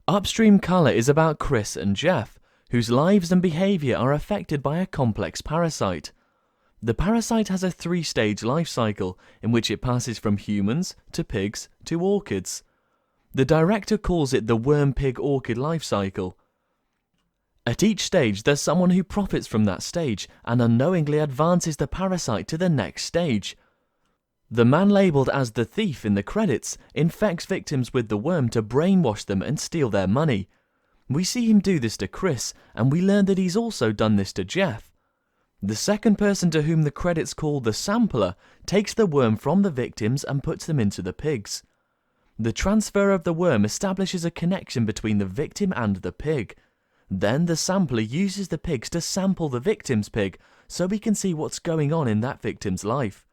Upstream Colour is about Chris and Jeff, whose lives and behaviour are affected by a complex parasite. The parasite has a 3-stage life cycle in which it passes from humans to pigs to orchids. The director calls it the worm-pig-orchid life cycle. At each stage there's someone who profits from that stage and unknowingly advances the parasite to the next stage. The man labelled as the thief in the credits infects victims with the worm to brainwash them and steal their money. We see him do this to Chris, and we learn that he's also done this to Jeff. The second person, to whom the credits call the sampler, takes the worm from the victims and puts them into the pigs. The transfer of the worm establishes a connection between the victim and the pig. Then the sampler uses the pigs to sample the victim's pig so we can see what's going on in that victim's life.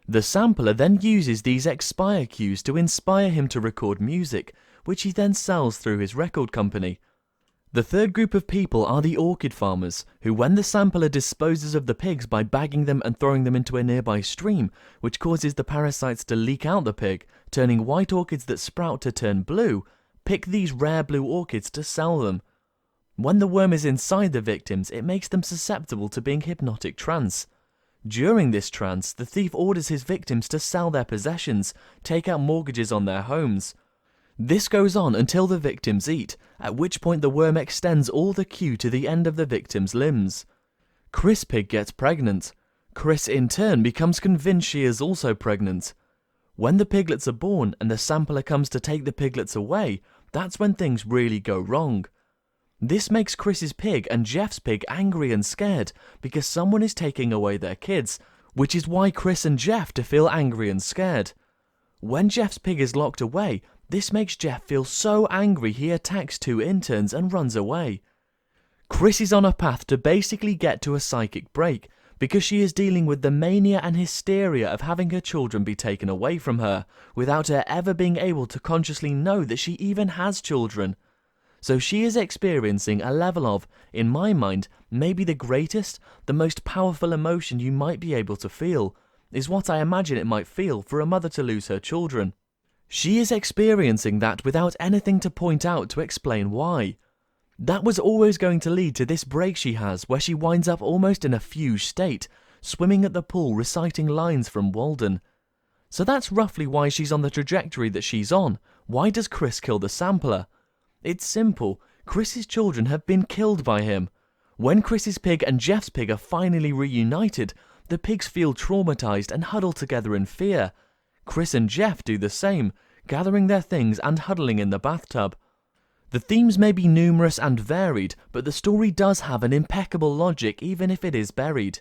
The sampler then uses these expire cues to inspire him to record music, which he then sells through his record company. The third group of people are the orchid farmers, who, when the sampler disposes of the pigs by bagging them and throwing them into a nearby stream, which causes the parasites to leak out the pig, turning white orchids that sprout to turn blue, pick these rare blue orchids to sell them. When the worm is inside the victims, it makes them susceptible to being hypnotic trance. During this trance, the thief orders his victims to sell their possessions, take out mortgages on their homes. This goes on until the victims eat, at which point the worm extends all the cue to the end of the victim's limbs. Chris Pig gets pregnant. Chris in turn becomes convinced she is also pregnant. When the piglets are born and the sampler comes to take the piglets away, that's when things really go wrong. This makes Chris's pig and Jeff's pig angry and scared because someone is taking away their kids, which is why Chris and Jeff to feel angry and scared. When Jeff's pig is locked away, this makes Jeff feel so angry he attacks 2 interns and runs away. Chris is on a path to basically get to a psychic break because she is dealing with the mania and hysteria of having her children be taken away from her without her ever being able to consciously know that she even has children. So she is experiencing a level of, in my mind, maybe the greatest, the most powerful emotion you might be able to feel, is what I imagine it might feel for a mother to lose her children. She is experiencing that without anything to point out to explain why. That was always going to lead to this break she has, where she winds up almost in a fugue state, swimming at the pool reciting lines from Walden. So that's roughly why she's on the trajectory that she's on. Why does Chris kill the sampler? It's simple. Chris's children have been killed by him. When Chris's pig and Jeff's pig are finally reunited, the pigs feel traumatized and huddle together in fear. Chris and Jeff do the same, gathering their things and huddling in the bathtub. The themes may be numerous and varied, but the story does have an impeccable logic even if it is buried.